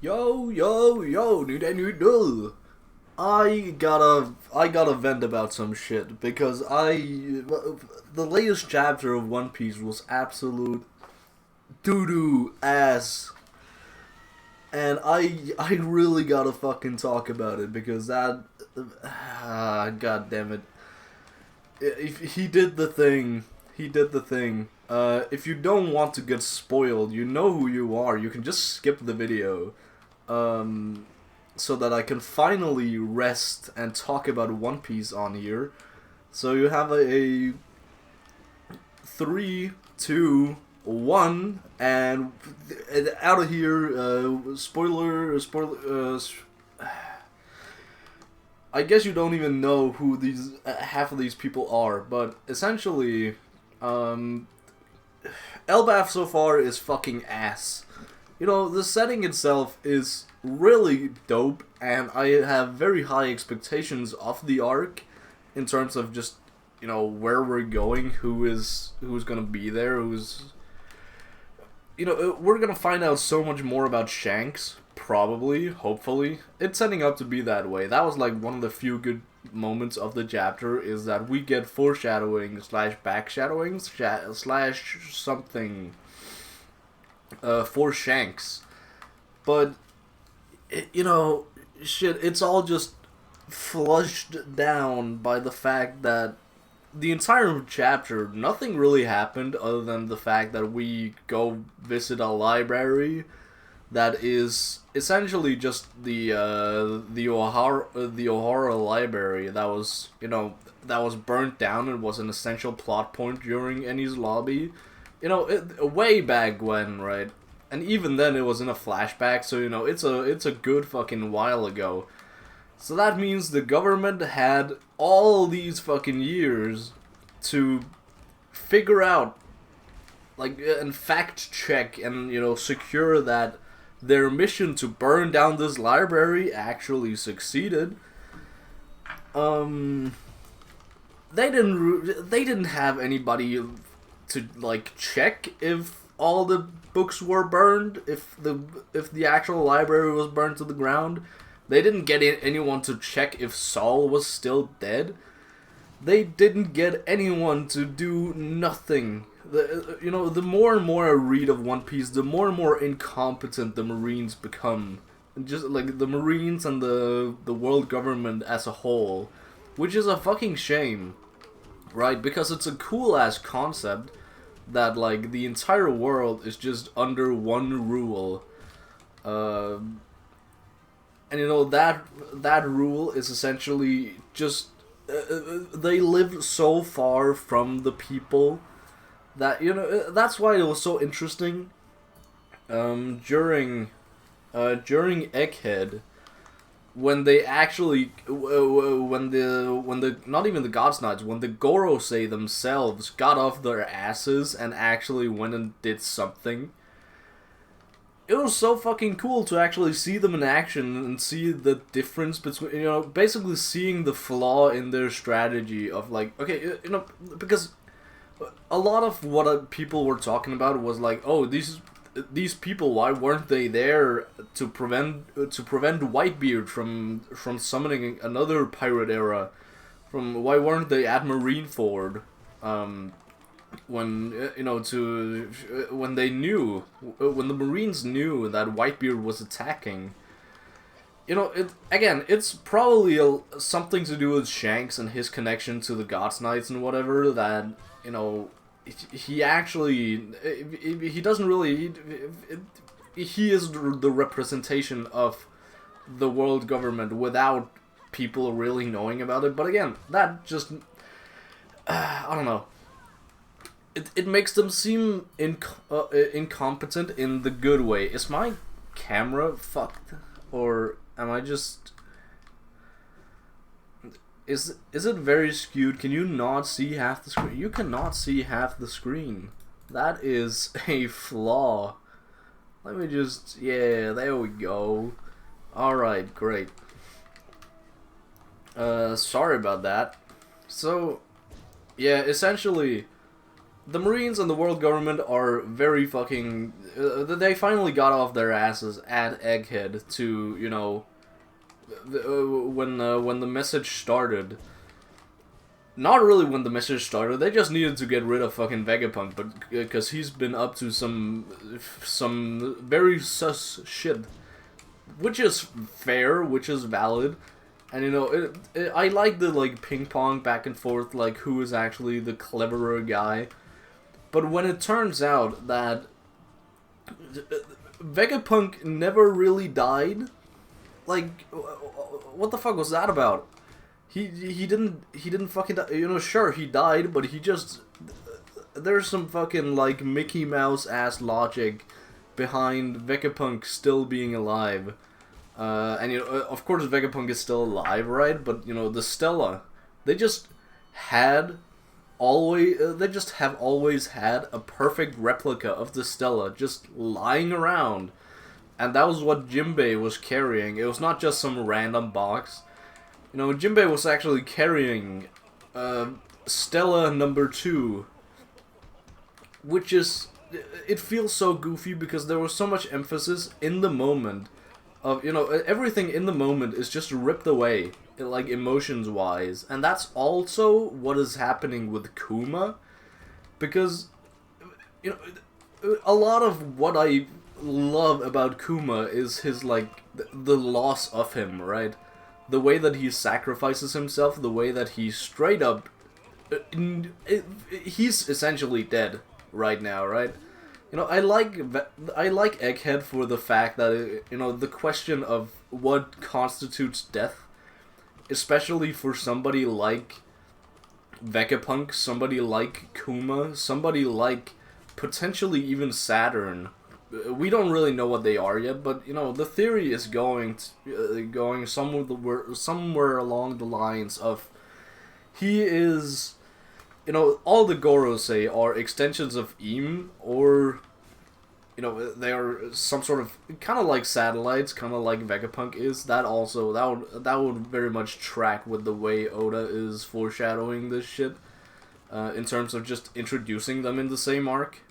Yo, new. I gotta vent about some shit because the latest chapter of One Piece was absolute doo-doo ass, and I really gotta fucking talk about it because god damn it, if he did the thing, he did the thing. If you don't want to get spoiled, you know who you are. You can just skip the video. So that I can finally rest and talk about One Piece on here. So you have a 3, 2, 1, and out of here. Spoiler. I guess you don't even know who these half of these people are, but essentially, Elbaf so far is fucking ass. You know, the setting itself is really dope, and I have very high expectations of the arc in terms of just, you know, where we're going, who's gonna be there, we're gonna find out so much more about Shanks, probably, hopefully. It's setting up to be that way. That was like one of the few good moments of the chapter, is that we get foreshadowing / backshadowing / something for Shanks. But it's all just flushed down by the fact that the entire chapter, nothing really happened other than the fact that we go visit a library that is essentially just the Ohara library that was burnt down and was an essential plot point during Eni's lobby. Way back when, right? And even then, it was in a flashback, so it's a good fucking while ago. So that means the government had all these fucking years to figure out, and fact check and secure that their mission to burn down this library actually succeeded. They didn't have anybody to check if all the books were burned, if the actual library was burned to the ground. They didn't get anyone to check if Saul was still dead. They didn't get anyone to do nothing. The more and more I read of One Piece, the more and more incompetent the Marines become. Just like the Marines and the world government as a whole, which is a fucking shame, right? Because it's a cool ass concept that the entire world is just under one rule, and that rule is essentially just they live so far from the people that that's why it was so interesting during Egghead, when they actually when the not even the God's Knights, when the Gorosei themselves got off their asses and actually went and did something. It was so fucking cool to actually see them in action and see the difference between, basically seeing the flaw in their strategy of okay, because a lot of what people were talking about was oh, these people, why weren't they there to prevent Whitebeard from summoning another pirate era? Why weren't they at Marineford? When when the Marines knew that Whitebeard was attacking. It's probably something to do with Shanks and his connection to the God's Knights and whatever, that he actually, he doesn't really, he is the representation of the world government without people really knowing about it. But again, that just, I don't know. It makes them seem incompetent in the good way. Is my camera fucked? Or am I just... Is it very skewed? Can you not see half the screen? You cannot see half the screen. That is a flaw. Let me just... Yeah, there we go. Alright, great. Sorry about that. So, yeah, essentially... the Marines and the world government are very fucking... they finally got off their asses at Egghead to, you know... when the message started... Not really when the message started, they just needed to get rid of fucking Vegapunk, but because he's been up to some very sus shit. Which is fair, which is valid. And, you know, I like the, like, ping-pong back and forth, like, who is actually the cleverer guy. But when it turns out that Vegapunk never really died, like, what the fuck was that about? He didn't fucking die. You know, sure, he died, but he just... There's some fucking, like, Mickey Mouse-ass logic behind Vegapunk still being alive. And, you know, of course Vegapunk is still alive, right? But, you know, the Stella, they just have always had a perfect replica of the Stella just lying around. And that was what Jinbei was carrying. It was not just some random box. You know, Jinbei was actually carrying Stella number 2, which is... It feels so goofy because there was so much emphasis in the moment of, you know, everything in the moment is just ripped away, like, emotions-wise. And that's also what is happening with Kuma, because, you know, a lot of what I love about Kuma is his, like, the loss of him, right? The way that he sacrifices himself, the way that he straight up... he's essentially dead right now, right? You know, I like Egghead for the fact that, you know, the question of what constitutes death, especially for somebody like Vegapunk, somebody like Kuma, somebody like potentially even Saturn. We don't really know what they are yet, but, you know, the theory is going somewhere along the lines of he is, you know, all the Gorosei are extensions of Im, or, you know, they are some sort of, kind of like satellites, kind of like Vegapunk is. That would very much track with the way Oda is foreshadowing this shit, in terms of just introducing them in the same arc.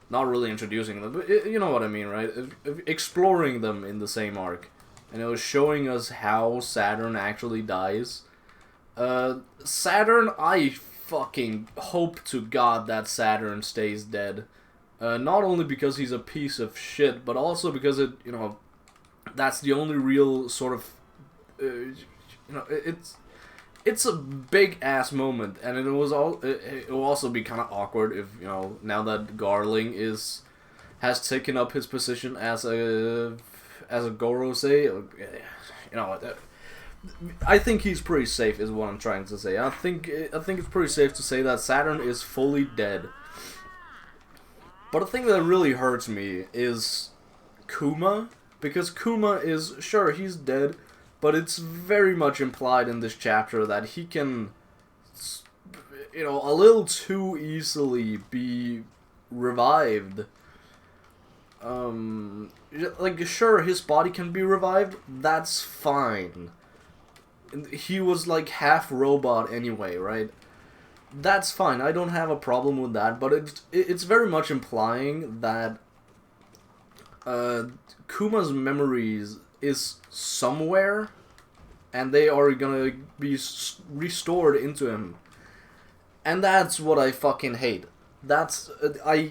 Not really introducing them, but you know what I mean, right? Exploring them in the same arc. And it was showing us how Saturn actually dies. Saturn, I fucking hope to God that Saturn stays dead. Not only because he's a piece of shit, but also because it, you know, that's the only real sort of, you know, it's a big ass moment, and it will also be kind of awkward if, you know, now that Garling has taken up his position as a Gorosei, you know, I think he's pretty safe is what I'm trying to say. I think it's pretty safe to say that Saturn is fully dead. But the thing that really hurts me is Kuma, because Kuma is, sure, he's dead, but it's very much implied in this chapter that he can, you know, a little too easily be revived. Like, sure, his body can be revived, that's fine. He was, like, half robot anyway, right? That's fine, I don't have a problem with that, but it's very much implying that Kuma's memories is somewhere, and they are gonna be restored into him. And that's what I fucking hate. That's I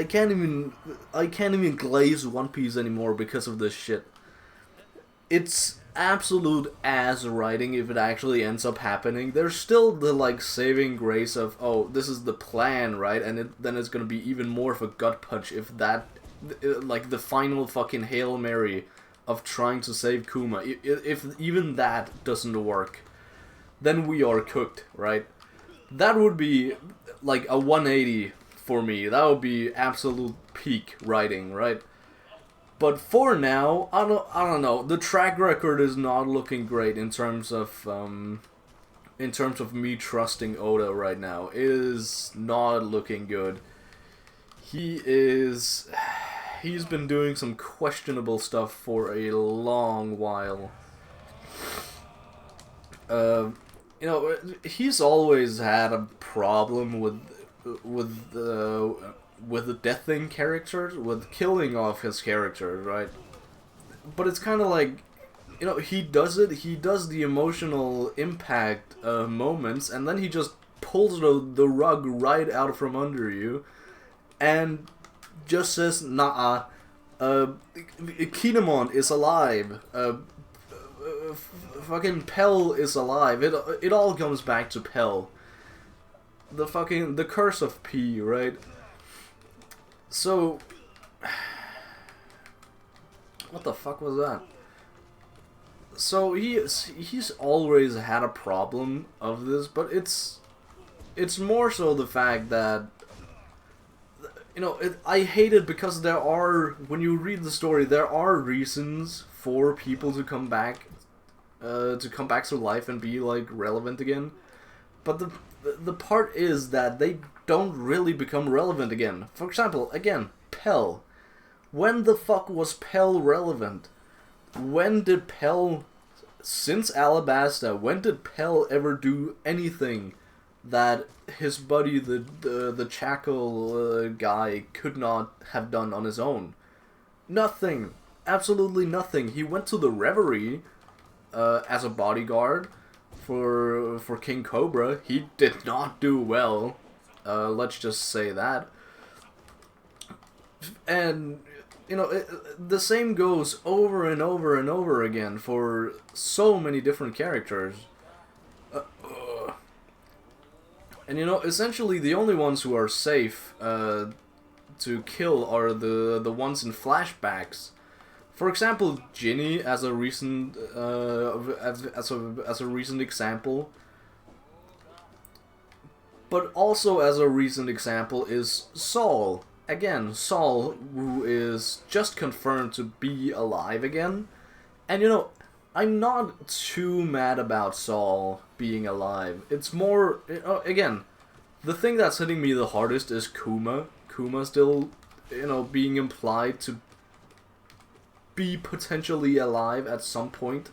can't even glaze One Piece anymore because of this shit. It's absolute ass writing if it actually ends up happening. There's still the, like, saving grace of, oh, this is the plan, right? And then it's gonna be even more of a gut punch if that, like, the final fucking Hail Mary of trying to save Kuma, if even that doesn't work, then we are cooked, right? That would be, like, a 180 for me. That would be absolute peak writing, right? But for now, I don't know. The track record is not looking great in terms of me trusting Oda right now. It is not looking good. He's been doing some questionable stuff for a long while. You know, he's always had a problem with with the deathing characters, with killing off his characters, right? But it's kind of like, you know, he does the emotional impact moments, and then he just pulls the rug right out from under you, and just says, nah, Kinemon is alive, fucking Pell is alive, it all comes back to Pell. The curse of P, right? So, what the fuck was that? So he's always had a problem of this, but it's more so the fact that, you know, I hate it because there are, when you read the story, there are reasons for people to come back to life and be like relevant again, but the part is that they don't really become relevant again. For example, again, Pell. When the fuck was Pell relevant? When did Pell, since Alabasta, when did Pell ever do anything that his buddy, the Chackle guy, could not have done on his own? Nothing. Absolutely nothing. He went to the Reverie as a bodyguard for King Cobra. He did not do well. Let's just say that. And, you know, the same goes over and over and over again for so many different characters. And, you know, essentially the only ones who are safe to kill are the ones in flashbacks. For example, Ginny as a recent as a recent example. But also as a recent example is Saul. Again, Saul, who is just confirmed to be alive again. And, you know, I'm not too mad about Saul being alive. It's more, again, the thing that's hitting me the hardest is Kuma. Kuma still, you know, being implied to be potentially alive at some point.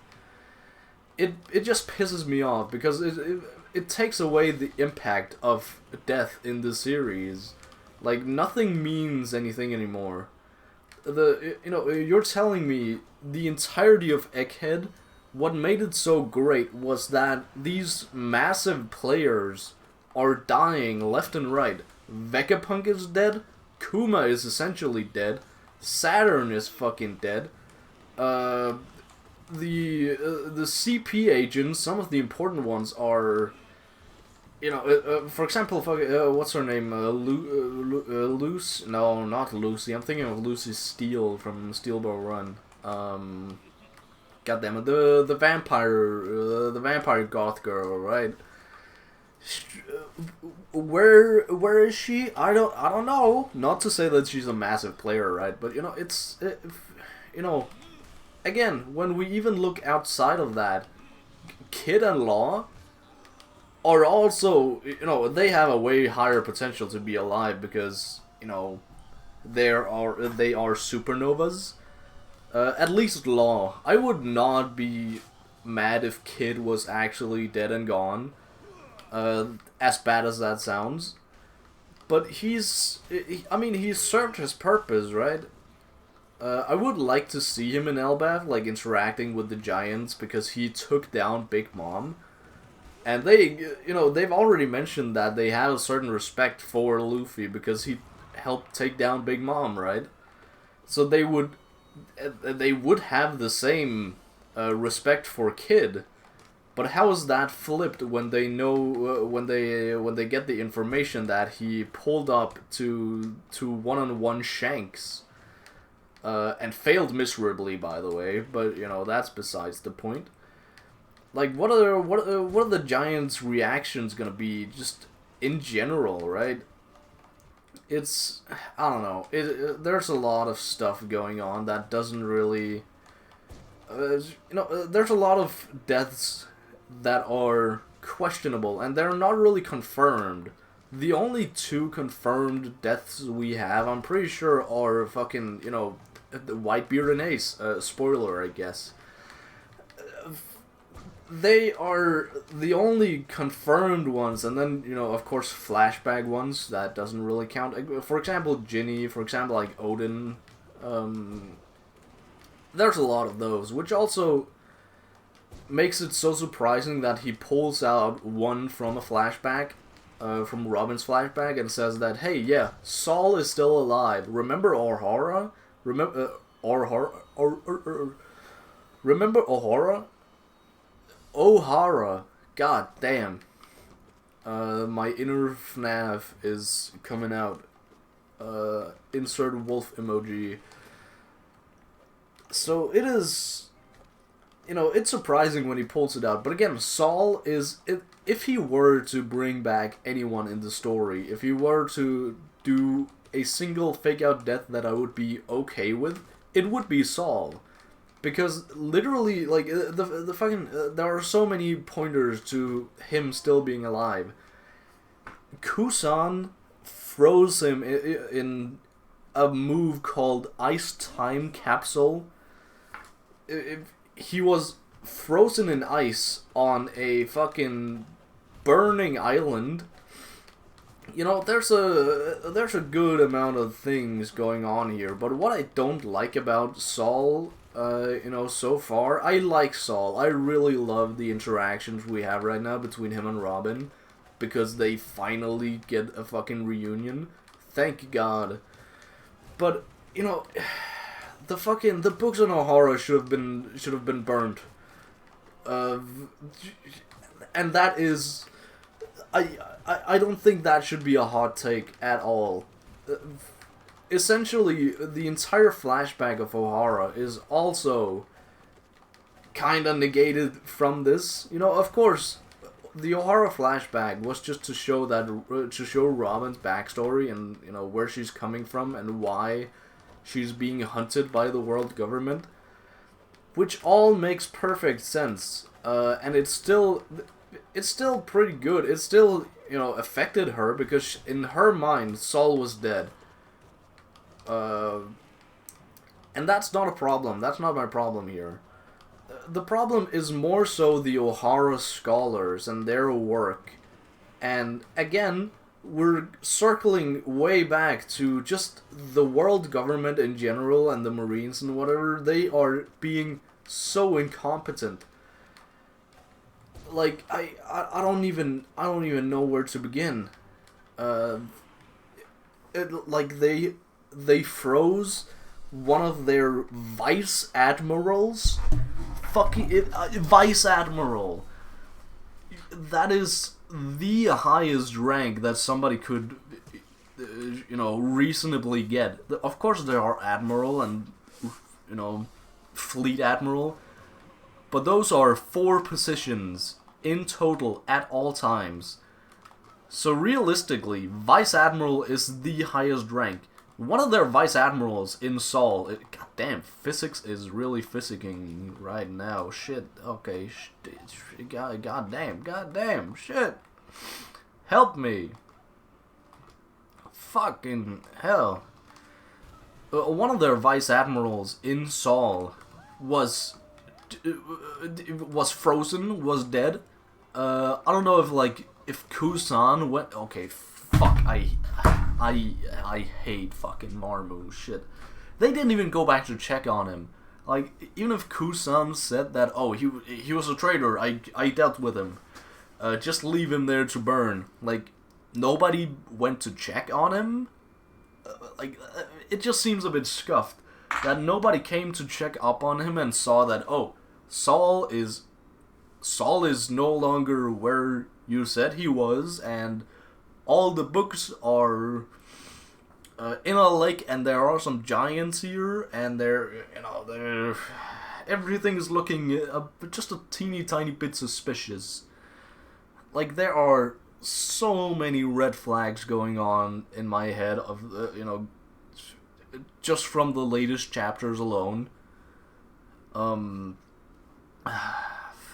It just pisses me off because it takes away the impact of death in the series. Like, nothing means anything anymore. You know, you're telling me the entirety of Egghead, what made it so great was that these massive players are dying left and right. Vegapunk is dead, Kuma is essentially dead, Saturn is fucking dead, the CP agents, some of the important ones are, you know, for example, what's her name? Lucy? No, not Lucy. I'm thinking of Lucy Steele from Steel Ball Run. Goddammit, the vampire goth girl, right? Where is she? I don't know. Not to say that she's a massive player, right? But, you know, you know, again, when we even look outside of that, Kid and Law are also, you know, they have a way higher potential to be alive because, you know, they are supernovas. At least Law. I would not be mad if Kid was actually dead and gone. As bad as that sounds. But I mean, he's served his purpose, right? I would like to see him in Elbaf, like, interacting with the Giants, because he took down Big Mom. And they, you know, they've already mentioned that they have a certain respect for Luffy, because he helped take down Big Mom, right? So they would have the same respect for Kid. But how is that flipped when they know when they get the information that he pulled up to one-on-one Shanks and failed miserably, by the way? But, you know, that's besides the point. Like, what are the Giants' reactions gonna be just in general, right? It's, I don't know. There's a lot of stuff going on that doesn't really, you know, there's a lot of deaths that are questionable, and they're not really confirmed. The only two confirmed deaths we have, I'm pretty sure, are fucking, you know, Whitebeard and Ace. Spoiler, I guess. they are the only confirmed ones, and then, you know, of course, flashback ones, that doesn't really count. For example, Ginny, for example, like Odin, there's a lot of those, which also makes it so surprising that he pulls out one from a flashback, from Robin's flashback, and says that, hey, yeah, Saul is still alive. Remember Ohara? Remember Remember Ohara? Ohara. God damn. My inner FNAF is coming out. Insert wolf emoji. So it is, you know, it's surprising when he pulls it out. But again, Saul is, if he were to bring back anyone in the story, if he were to do a single fake out death that I would be okay with, it would be Saul. Because literally, like, the fucking, there are so many pointers to him still being alive. Kusan froze him in a move called Ice Time Capsule. He was frozen in ice on a fucking burning island. You know, there's a good amount of things going on here, but what I don't like about Saul, you know, so far, I like Saul. I really love the interactions we have right now between him and Robin, because they finally get a fucking reunion. Thank God. But, you know, the books on Ohara should have been burned. And that is, I don't think that should be a hot take at all. Essentially, the entire flashback of Ohara is also kinda negated from this. You know, of course, the Ohara flashback was just to show Robin's backstory and, you know, where she's coming from and why she's being hunted by the world government, which all makes perfect sense. And it's still pretty good. It still, you know, affected her because in her mind, Saul was dead. And that's not a problem. That's not my problem here. The problem is more so the Ohara scholars and their work. And again, we're circling way back to just the world government in general and the Marines and whatever. They are being so incompetent. Like, I don't even know where to begin. Like they froze one of their vice admirals. Vice admiral. That is the highest rank that somebody could, you know, reasonably get. Of course, there are admiral and, you know, fleet admiral, but those are 4 positions in total at all times. So realistically, vice admiral is the highest rank. One of their vice admirals in Saul. Goddamn, physics is really physicking right now. Shit. Okay. Goddamn. Shit. Help me. Fucking hell. One of their vice admirals in Saul was frozen, was dead. I don't know if Kusan went. Okay, fuck. I hate fucking Marmu. Shit. They didn't even go back to check on him. Like, even if Kusan said that, oh, he was a traitor, I dealt with him. Just leave him there to burn. Like, nobody went to check on him? It just seems a bit scuffed. That nobody came to check up on him and saw that, oh, Saul is no longer where you said he was, and all the books are in a lake, and there are some giants here, and everything is looking just a teeny tiny bit suspicious. Like, there are so many red flags going on in my head of just from the latest chapters alone.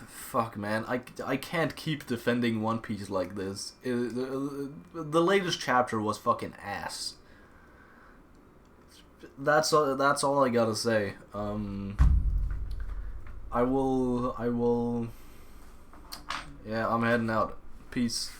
Fuck, man, I can't keep defending One Piece like this. The latest chapter was fucking ass. That's all I gotta say. I will Yeah, I'm heading out. Peace.